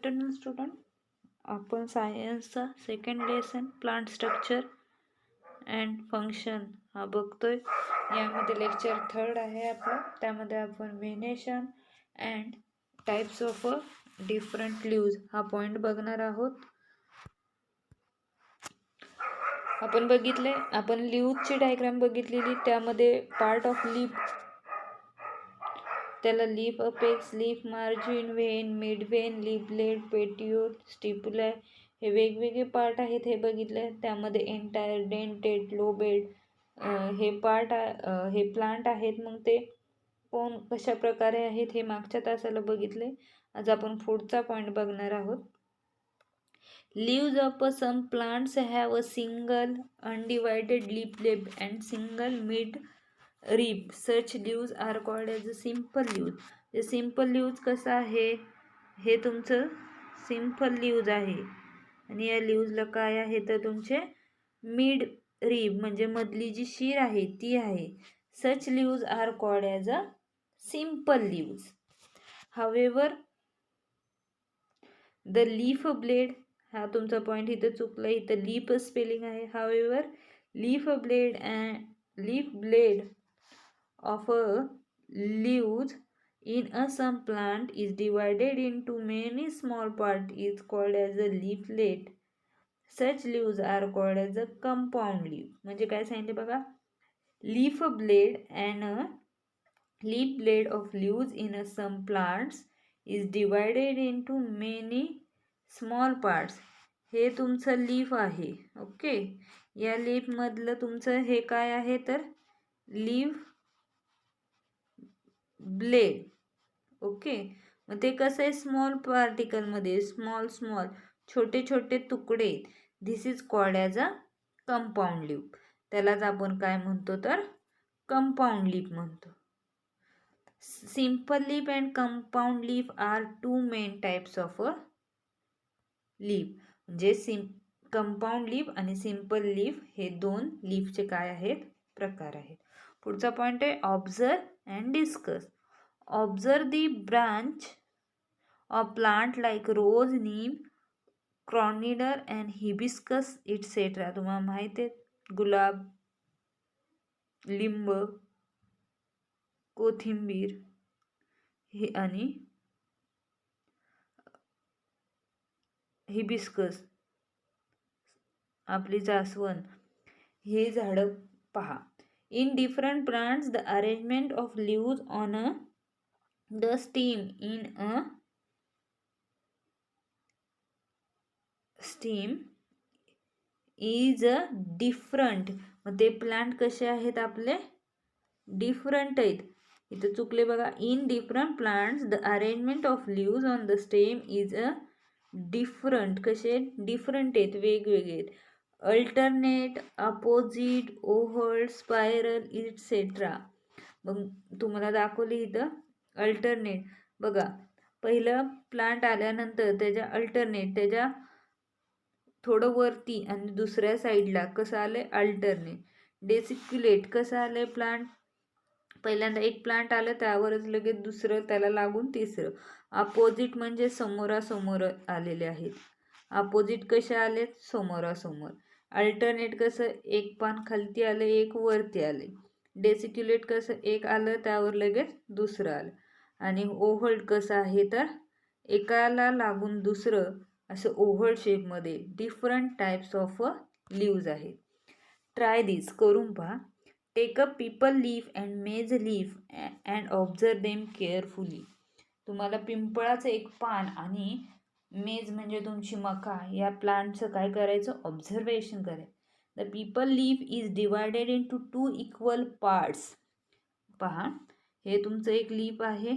Afternoon student. आपण सायन्सचा second lesson plant structure and function हा बघतोय. यामध्ये लेक्चर 3 आहे आपलं. त्यामध्ये आपण venation and types of different leaves हा पॉईंट बघणार आहोत. आपण लीव्हची डायग्राम बघितलेली. त्यामध्ये पार्ट ऑफ लीफ, त्याला leaf apex, leaf margin, vein, mid vein, leaf blade, petiole, stipule हे वेगवेगळे पार्ट आहेत हे बघितले. त्यामध्ये एंटायर, डेंटेड, लोबेड हे प्लांट आहेत. मग ते कशा प्रकारे आहेत हे मागच्या तासाला बघितले. आज आपण पुढचा पॉईंट बघणार आहोत. Leaves of some plants have a single undivided leaf lip and single mid rib. Such leaves are called as simple leaves. हे सिंपल लीव्ज कसं आहे, हे तुमचं सिंपल लीव्ज आहे. आणि या लीव्जला काय आहे तर तुमचे मिड रिब म्हणजे मधली जी शीर आहे ती आहे. Such leaves are called as a simple leaves. However the leaf blade, हा तुमचा पॉईंट इथं चुकला, इथं लीफ स्पेलिंग आहे. However leaf blade of a leaves in some plant is divided into many small part is called as a leaflet. Such leaves are called as a compound leaf. म्हणजे काय सांगितले बघा, leaf blade of leaves in some plants is divided into many small parts. हे तुमचं leaf आहे. Okay, या leaf मधलं तुमचं हे काय आहे तर लीफ ब्लेड. ओके, मग ते कसं आहे स्मॉल पार्टिकलमध्ये स्मॉल छोटे छोटे तुकडे. This is called as a compound leaf. त्यालाच आपण काय म्हणतो तर कंपाऊंड लीफ म्हणतो. Simple leaf and compound leaf are two main types of a leaf. म्हणजे कंपाऊंड लीफ आणि सिंपल लीफ हे दोन लीफचे काय आहेत प्रकार आहेत. पुढचा पॉईंट आहे observe and discuss. Observe the branch of plant like rose, neem, coriander and hibiscus etcetera. तुम्हाला माहिती आहे गुलाब, लिंब, कोथिंबीर हे आणि हिबिस्कस आपली जास्वंद हे झाडं पहा. In different plants the arrangement of leaves on the stem is different. मग ते प्लांट कसे आहेत आपले डिफरंट आहेत. इथं चुकले बघा. In different plants the arrangement of leaves on the stem is different. कसे डिफरंट आहेत, वेगवेगळे आहेत. Alternate, opposite, oval, spiral etcetera. मग तुम्हाला दाखवले इथं अल्टरनेट बघा. पहिलं प्लांट आल्यानंतर त्याच्या अल्टरनेट, त्याच्या थोडं वरती आणि दुसऱ्या साईडला कसं आलंय अल्टरनेट. डेसिक्युलेट कसं आलंय प्लांट, पहिल्यांदा एक प्लांट आलं त्यावरच लगेच दुसरं त्याला लागून तिसरं. अपोजिट म्हणजे समोरासमोर आलेले आहेत. अपोजिट कसे आले समोरासमोर. अल्टरनेट कसं एक पान खालती आलं एक वरती आले. डेसिक्युलेट कसं एक आलं त्यावर लगेच दुसरं आलं. आणि ओव्हल कसं आहे तर एकाला लागून दुसरं असं ओव्हल शेपमध्ये डिफरंट टाइप्स ऑफ लीव्ज आहेत. ट्राय दिस, करून पहा. Take a peepal leaf and maize leaf and observe them carefully. तुम्हाला पिंपळाचं एक पान आणि मेज म्हणजे तुमची मका या प्लांटचं काय करायचं ऑब्झर्वेशन करायचं. The people leaf is divided into 2 equal parts. पहा, हे तुमचं एक लीफ आहे.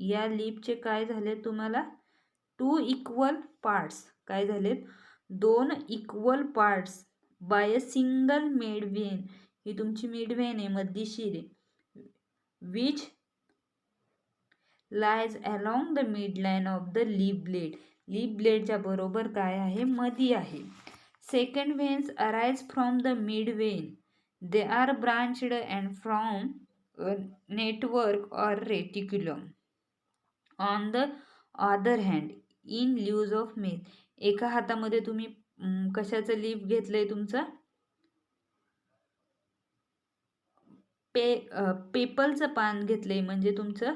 या लीफचे काय झाले तुम्हाला 2 इक्वल पार्ट्स काय झालेत 2 equal parts by a single mid vein. ही तुमची मिड व्हेन आहे, मधली शीर आहे. Which lies along the mid line of the leaf blade. Leaf ब्लेडच्या बरोबर काय आहे मधी आहे. Second veins arise from the mid vein. They are branched and from network or reticulum. On the other hand, in leaves of maize. एका हातामध्ये तुम्ही कशाचं लीफ घेतलंय तुमचं पेपलचं पान घेतलंय, म्हणजे तुमचं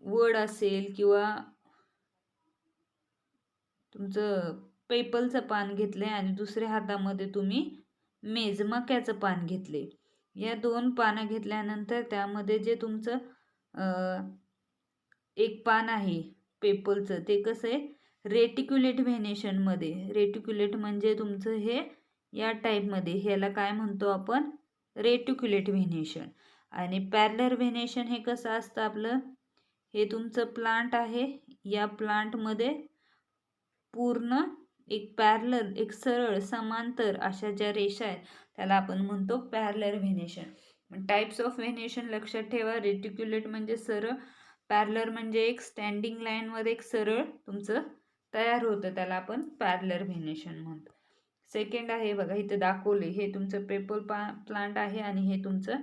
वड असेल किंवा तुमचं पेपलचं पान घेतलंय आणि दुसऱ्या हातामध्ये तुम्ही मेजमक्याचं पान घेतले. या 2 पानं घेतल्यानंतर त्यामध्ये जे तुमचं एक पान आहे पेपलचं, ते कसं आहे रेटिक्युलेट व्हेनेशनमध्ये. रेटिक्युलेट म्हणजे तुमचं हे या टाईपमध्ये, ह्याला काय म्हणतो आपण रेटिक्युलेट व्हेनेशन. आणि पॅरलर व्हेनेशन हे कसं असतं आपलं, हे तुमचं प्लांट आहे, या प्लांटमध्ये पूर्ण एक पॅरलर, एक सरळ समांतर अशा ज्या रेषा आहेत त्याला आपण म्हणतो parallel venation. Types of venation लक्षात ठेवा. रेटिक्युलेट म्हणजे सरळ, पॅरलर म्हणजे एक स्टँडिंग लाईनमध्ये एक सरळ तुमचं तयार होतं, त्याला आपण पॅरलर व्हेनेशन म्हणतो. सेकंड आहे बघा, इथं दाखवले, हे तुमचं पेपर प्लांट आहे आणि हे तुमचं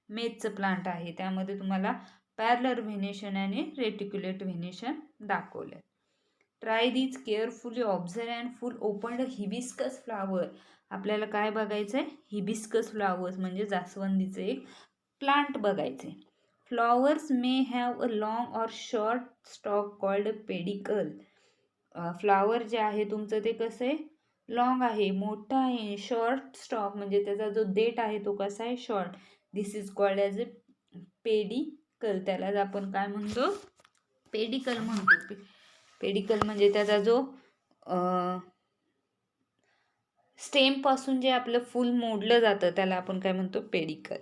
मेजचं प्लांट आहे. त्यामध्ये तुम्हाला पॅरलर व्हेनेशन आणि रेटिक्युलेट व्हेनेशन दाखवले. Try this carefully, observe and full open hibiscus flower. आपल्याला काय बघायचं आहे, हिबिस्कस फ्लावर्स म्हणजे जास्वंदीचे एक प्लांट बघायचे. Flowers may have a long or short stalk called pedicel. Flower जे आहे तुमचं ते कसं आहे, लॉंग आहे, मोठा आहे. शॉर्ट स्टॉक म्हणजे त्याचा जो देठ आहे तो कसा आहे, short. This is called as a pedicle. त्यालाच आपण काय म्हणतो, पेडिकल म्हणतो. पेडिकल म्हणजे त्याचा जो स्टेमपासून जे आपलं फूल मोडलं जातं त्याला आपण काय म्हणतो, pedicel.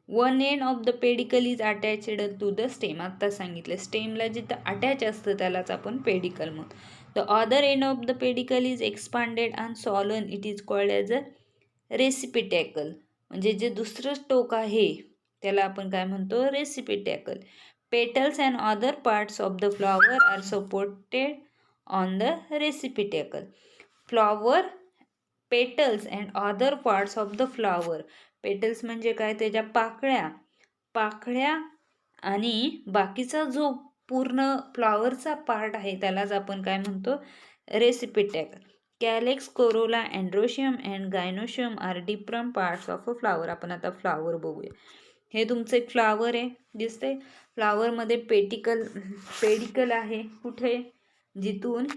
One end of the pedicel is attached to the stem. आत्ता सांगितलं, स्टेमला जिथं अटॅच असतं त्यालाच आपण पेडिकल म्हणतो. The other end of the pedicel is expanded and swollen, it is called as a receptacle. म्हणजे जे दुसरं टोक आहे त्याला आपण काय म्हणतो, receptacle. Petals and other parts of the flower are supported on the receptacle. Flower petals and other parts of the flower. Petals म्हणजे काय, त्याच्या पाकळ्या आणि बाकीचा जो पूर्ण फ्लॉवरचा पार्ट आहे त्यालाच आपण काय म्हणतो, receptacle. Calyx, corolla, androecium and gynoecium are different parts of a flower. आपण आता फ्लॉवर बघूया. हे तुमचं एक फ्लॉवर आहे, दिसतंय. फ्लॉवरमध्ये पेडिकल आहे, कुठे, जिथून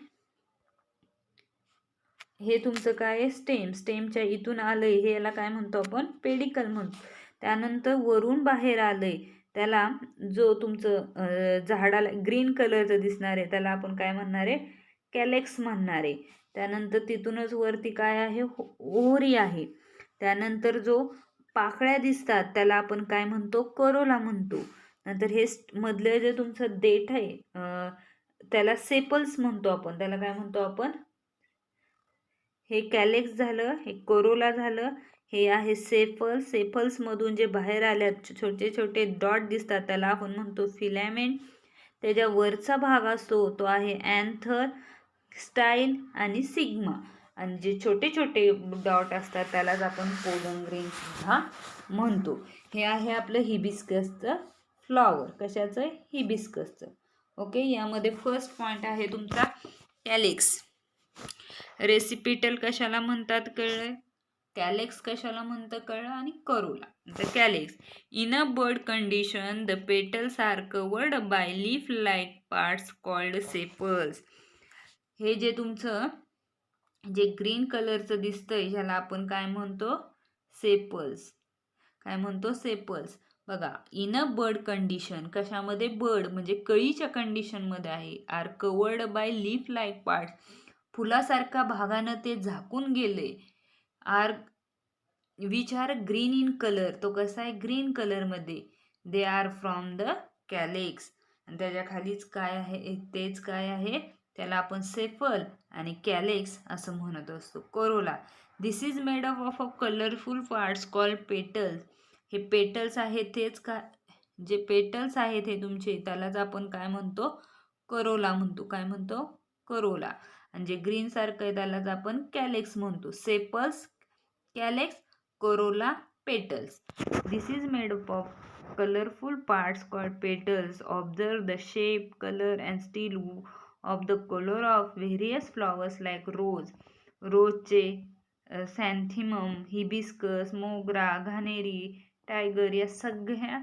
हे तुमचं काय आहे, स्टेमच्या इथून आलंय, हे याला काय म्हणतो आपण, पेडिकल म्हणतो. त्यानंतर वरून बाहेर आलंय त्याला, जो तुमचं झाडाला ग्रीन कलरचं दिसणार आहे त्याला आपण काय म्हणणार आहे, कॅलेक्स म्हणणार आहे. त्यानंतर तिथूनच वरती काय आहे, ओहरी आहे. त्यानंतर जो पाकळ्या दिसतात त्याला आपण काय म्हणतो, करोला म्हणतो. नंतर हे मधलं जे तुमचं देठ आहे त्याला सेपल्स म्हणतो आपण. त्याला काय म्हणतो आपण, हे कॅलेक्स झालं, हे कोरोला झालं, हे आहे सेफल्स. सेफल्समधून जे बाहेर आल्यात छोटे छोटे डॉट दिसतात त्याला आपण म्हणतो फिलॅमेंट. त्याच्या वरचा भाग असतो तो आहे अँथर, स्टाईल आणि सिग्मा. आणि जे छोटे छोटे डॉट असतात त्यालाच आपण पोलन ग्रेन सुद्धा म्हणतो. हे आहे आपलं हिबिस्कसचं फ्लॉवर. कशाचं आहे, हिबिस्कसचं. ओके, यामध्ये फर्स्ट पॉईंट आहे तुमचा कॅलेक्स. रेसिपिटल कशाला म्हणतात कळलं, कॅलेक्स कशाला म्हणतं कळलं, आणि करोला. तर calyx, in a bud condition the petals are covered by leaf like parts called sepals. हे जे तुमचं जे ग्रीन कलरचं दिसतंय ह्याला आपण काय म्हणतो, सेपल्स. काय म्हणतो, सेपल्स. बघा, इन अ बर्ड कंडिशन, कशामध्ये, बर्ड म्हणजे कळीच्या कंडिशनमध्ये आहे. Are covered by leaf like parts, फुलासारख्या भागानं ते झाकून गेले. Are which are green in colour, तो कसा आहे, ग्रीन कलरमध्ये. They are from the calyx. आणि त्याच्या खालीच काय आहे, तेच काय आहे, त्याला आपण सेफल आणि कॅलेक्स असं म्हणत असतो. Corolla, this is made up of a colourful parts called petals. हे पेटल्स आहेत, तेच का जे पेटल्स आहेत हे तुमचे त्यालाच आपण काय म्हणतो, करोला म्हणतो. काय म्हणतो, करोला. आणि जे ग्रीन सारखं आहे त्यालाच आपण कॅलेक्स म्हणतो. Sepals, calyx, corolla, petals. This is made up of colorful parts called petals. Observe the shape, color and style of the color of various flowers like रोजचे सॅन्थिमम, हिबिस्कस, मोगरा, घाणेरी, टायगर या सगळ्या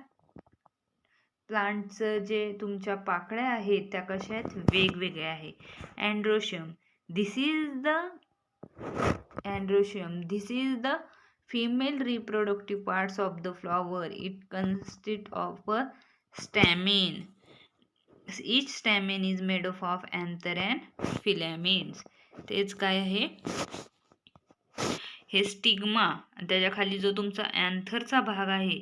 प्लांटचं जे तुमच्या पाकळ्या आहेत त्या कशा आहेत वेगवेगळ्या आहे. Androecium this is the female reproductive parts of the flower. It consists of a stamen. Each stamen is made up of anther and filaments. तेच काय आहे हे स्टिग्मा, त्याच्या खाली जो तुमचा अँथरचा भाग आहे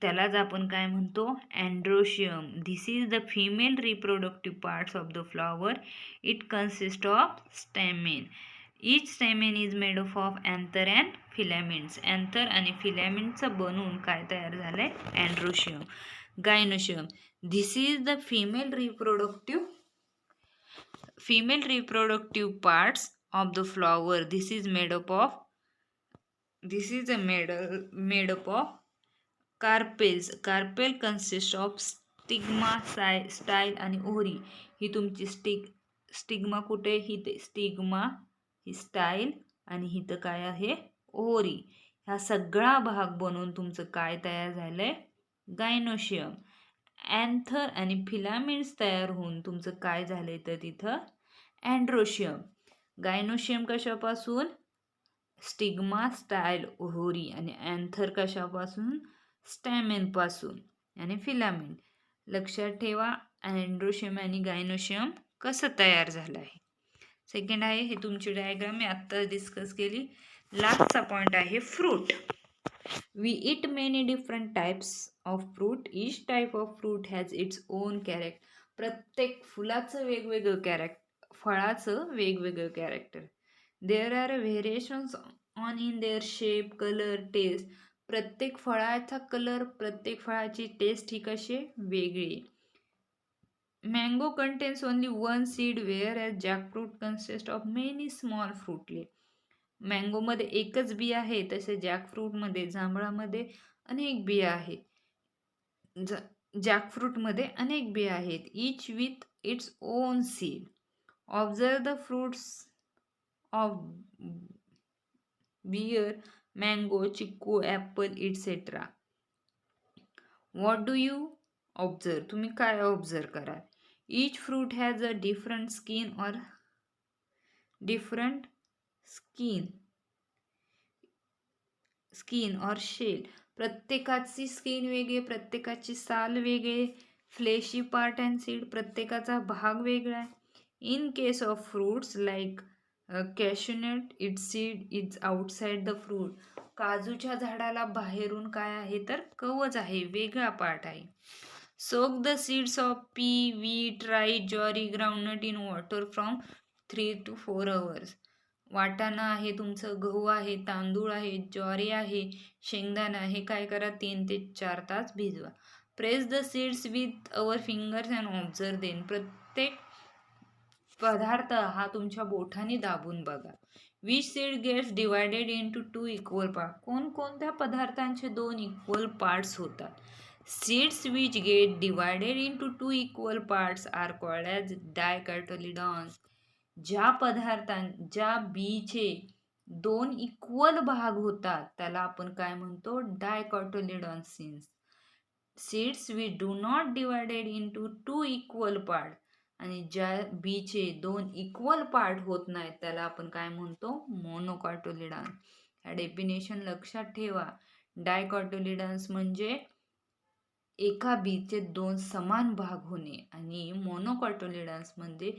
त्यालाच आपण काय म्हणतो androecium. This is the female reproductive parts of the flower. It consist of stamen. Each stamen is made of anther and filaments. Anther आणि फिलामेंटचं बनवून काय तयार झालंय androecium. Gynoecium this is the female reproductive parts of the flower. This is made up of carpels. Carpel consists of stigma, style आणि ओहरी. ही तुमची stigma कुठे ही ते स्टिग्मा, ही स्टाईल आणि ही तर काय आहे ओहरी. हा सगळा भाग बनवून तुमचं काय तयार झालंय गायनोशियम. अँथर आणि फिलामेंट्स तयार होऊन तुमचं काय झालंय तर तिथं अँड्रोशियम. गायनोशियम कशापासून स्टिग्मा, स्टाईल, ओहरी आणि अँथर कशापासून स्टॅमेन पासून आणि फिलामेंट. लक्षात ठेवा अँड्रोशियम आणि गायनोशियम कसं तयार झालं आहे. सेकंड आहे हे तुमची डायग्राम मी आत्ता डिस्कस केली. लास्टचा पॉईंट आहे fruit. We eat many different types of fruit. Each type of fruit has its own character. प्रत्येक फुलाचं वेगवेगळं फळाचं वेगवेगळं character. There are variations on in their shape, colour, taste. प्रत्येक फळाचा कलर, प्रत्येक फळाची टेस्ट ही कशी वेगळी. Mango contains only one seed whereas jackfruit consist of many small fruitlet. मँगोमध्ये एकच बी आहे, तसे जॅकफ्रूटमध्ये, जांभळामध्ये अनेक बिया आहेत. जॅकफ्रूटमध्ये अनेक बिया आहेत. Each with its own seed. Observe the fruits of bear, mango, chiku, apple, etc. What do you observe? तुम्ही काय ऑब्झर्व कराल. Each fruit has a different skin or shell. प्रत्येकाची स्किन वेगळी, प्रत्येकाची साल वेगळे, फ्लेशी पार्ट अँड सीड, प्रत्येकाचा भाग वेगळा आहे. In case of fruits like cashew nut, its seed is outside the fruit. काजूच्या झाडाला बाहेरून काय आहे तर कवच आहे, वेगळा पार्ट आहे. Soak the seeds of pea, wheat, rice, ज्वारी, groundnut in water from 3 to 4 hours. वाटाणा आहे तुमचं, गहू आहे, तांदूळ आहे, ज्वारी आहे, शेंगदाणा आहे, काय करा 3 ते 4 तास भिजवा. Press the seeds with our fingers and observe them. प्रत्येक पदार्थ हा तुमच्या बोटाने दाबून बघा. Which seed gets divided into 2 equal part. कोणकोणत्या पदार्थांचे 2 इक्वल पार्ट्स होतात. Seeds which get divided into 2 equal parts are called as dicotyledons. ज्या बीचे 2 इक्वल भाग होतात त्याला आपण काय म्हणतो dicotyledons. Seeds which do not divided into 2 equal part आणि ज्या बीचे 2 इक्वल पार्ट होत नाहीत त्याला आपण काय म्हणतो मोनोकॉटिलिडॉन. ह्या डेफिनेशन लक्षात ठेवा. डायकॉटिलिडॉन्स म्हणजे एका बीचे 2 समान भाग होणे आणि मोनोकॉटिलिडॉन्स म्हणजे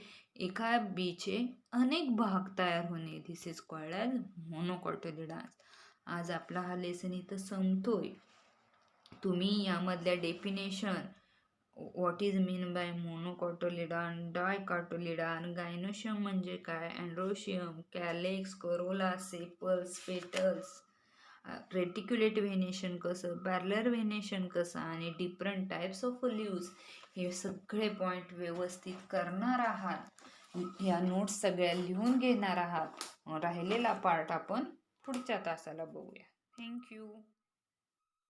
एका बीचे अनेक भाग तयार होणे. This is called as monocotyledons. आज आपला हा लेसन इथं संपतोय. तुम्ही यामधल्या definition what is mean by monocotyledon, dicotyledon, gynoecium म्हणजे काय, androecium, calyx, corolla, sepals, petals, reticulate venation कसं, पॅरलर व्हेनेशन कसं आणि डिफरंट टाईप्स ऑफ लीव्स, हे सगळे पॉईंट व्यवस्थित करणार आहात. ह्या नोट्स सगळ्या लिहून घेणार आहात. राहिलेला पार्ट आपण पुढच्या तासाला बघूया. थँक्यू.